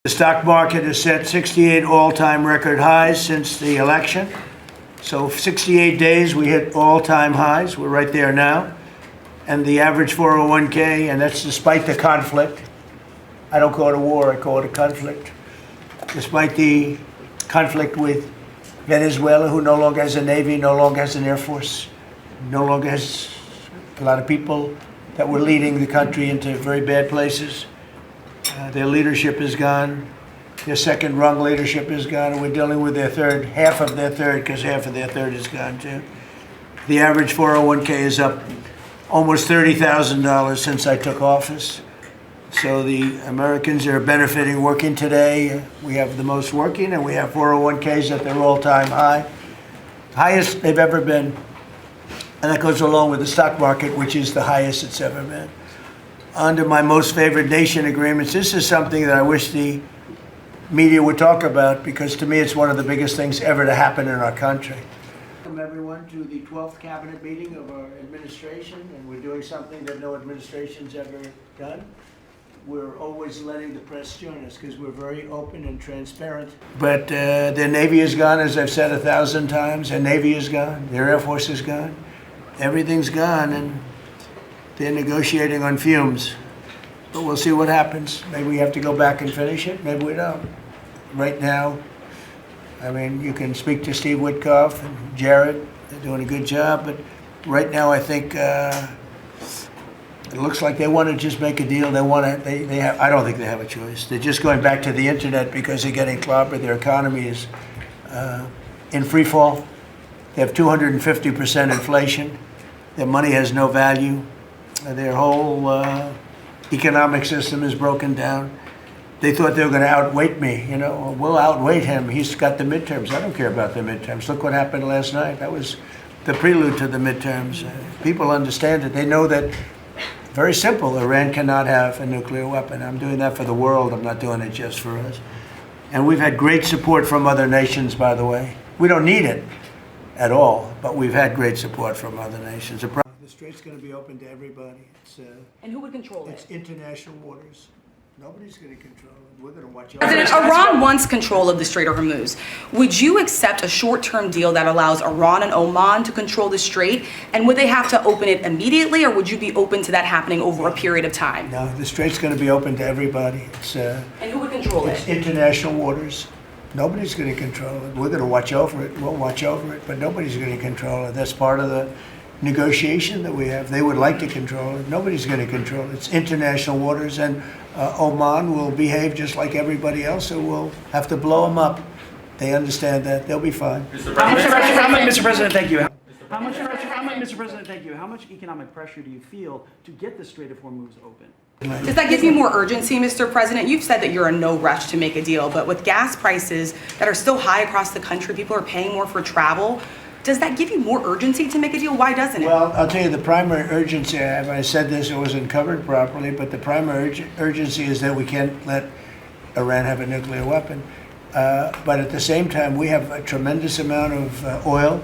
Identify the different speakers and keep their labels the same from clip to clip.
Speaker 1: The stock market has set 68 all-time record highs since the election. So 68 days we hit all-time highs. We're right there now. And the average 401k, and that's despite the conflict. I don't call it a war, I call it a conflict. Despite the conflict with Venezuela, who no longer has a Navy, no longer has an Air Force, no longer has a lot of people that were leading the country into very bad places. Their leadership is gone. Their second rung leadership is gone, and we're dealing with their third, half of their third, because half of their third is gone too. The average 401k is up almost $30,000 since I took office. So the Americans are benefiting working today. We have the most working, and we have 401ks at their all-time high. Highest they've ever been. And that goes along with the stock market, which is the highest it's ever been. Under my most favored nation agreements, this is something that I wish the media would talk about, because to me it's one of the biggest things ever to happen in our country. Welcome everyone to the 12th cabinet meeting of our administration, and we're doing something that no administration's ever done. We're always letting the press join us because we're very open and transparent. But their Navy is gone, as I've said 1,000 times. Their Navy is gone. Their Air Force is gone. Everything's gone, and they're negotiating on fumes. But we'll see what happens. Maybe we have to go back and finish it. Maybe we don't. Right now, I mean, you can speak to Steve Witkoff and Jared. They're doing a good job. But right now, I think it looks like they want to just make a deal. They want to. They have. I don't think they have a choice. They're just going back to the internet because they're getting clobbered. Their economy is in free fall. They have 250% inflation. Their money has no value. Their whole economic system is broken down. They thought they were going to outweight me. You know, we'll outweight him. He's got the midterms. I don't care about the midterms. Look what happened last night. That was the prelude to the midterms. People understand it. They know that. Very simple. Iran cannot have a nuclear weapon. I'm doing that for the world. I'm not doing it just for us. And we've had great support from other nations, by the way. We don't need it at all, but we've had great support from other nations. The Strait's going to be open to everybody.
Speaker 2: And who would control it?
Speaker 1: It's international waters. Nobody's going to control it. We're going to watch out.
Speaker 2: President, Iran wants control of the Strait of Hormuz. Would you accept a short-term deal that allows Iran and Oman to control the Strait? And would they have to open it immediately, or would you be open to that happening over a period of time?
Speaker 1: No, the Strait's going to be open to everybody.
Speaker 2: And who would control
Speaker 1: It's
Speaker 2: it?
Speaker 1: international waters. Nobody's going to control it. We're going to watch over it. We'll watch over it, but nobody's going to control it. That's part of the negotiation that we have. They would like to control it. Nobody's going to control it. It's international waters, and Oman will behave just like everybody else, so we'll have to blow them up. They understand that. They'll be fine.
Speaker 3: Mr. President, thank you. Mr. President, thank you. How much economic pressure do you feel to get the Strait of Hormuz open?
Speaker 2: Does that give you more urgency, Mr. President? You've said that you're in no rush to make a deal, but with gas prices that are still high across the country, people are paying more for travel. Does that give you more urgency to make a deal? Why doesn't it?
Speaker 1: Well, I'll tell you, the primary urgency, I said this, it wasn't covered properly, but the primary urgency is that we can't let Iran have a nuclear weapon. But at the same time, we have a tremendous amount of oil,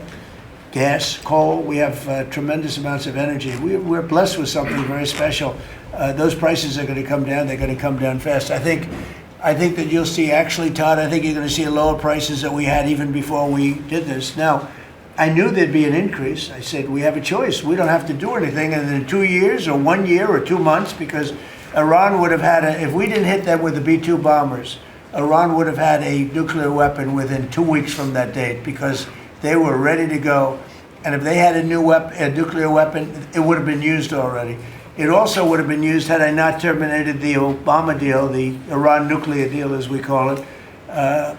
Speaker 1: gas, coal. We have tremendous amounts of energy. We're blessed with something very special. Those prices are going to come down. They're going to come down fast. I think that you'll see, actually, Todd, I think you're going to see lower prices that we had even before we did this. Now, I knew there'd be an increase. I said, we have a choice. We don't have to do anything in 2 years or 1 year or 2 months, because Iran would have had if we didn't hit them with the B-2 bombers, Iran would have had a nuclear weapon within 2 weeks from that date, because they were ready to go. And if they had a nuclear weapon, it would have been used already. It also would have been used had I not terminated the Obama deal, the Iran nuclear deal, as we call it.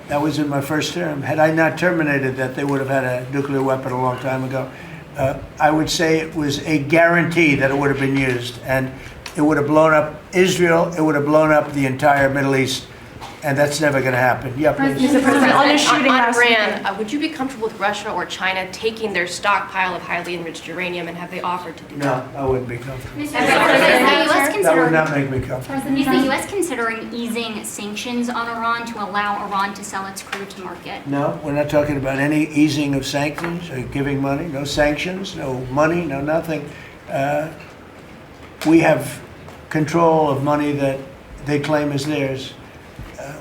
Speaker 1: That was in my first term. Had I not terminated that, they would have had a nuclear weapon a long time ago. I would say it was a guarantee that it would have been used, and it would have blown up Israel, it would have blown up the entire Middle East, and that's never going to happen. Yeah, please.
Speaker 4: Mr. President, on the shooting last Iran, would you be comfortable with Russia or China taking their stockpile of highly enriched uranium, and have they offered to do that?
Speaker 1: No, I wouldn't be comfortable.
Speaker 5: Mr. President,
Speaker 1: That would not make me comfortable.
Speaker 5: is the U.S. considering easing sanctions on Iran to allow Iran to sell its crude to market?
Speaker 1: No, we're not talking about any easing of sanctions or giving money. No sanctions, no money, no nothing. We have control of money that they claim is theirs.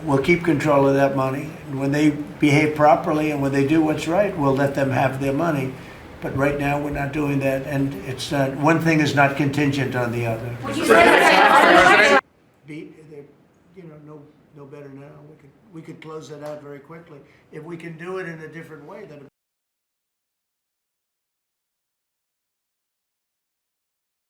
Speaker 1: we'll keep control of that money. And when they behave properly and when they do what's right, we'll let them have their money. But right now, we're not doing that, and it's not, one thing is not contingent on the other.
Speaker 5: Would you say
Speaker 1: They're, no better now. We could close that out very quickly. If we can do it in a different way, then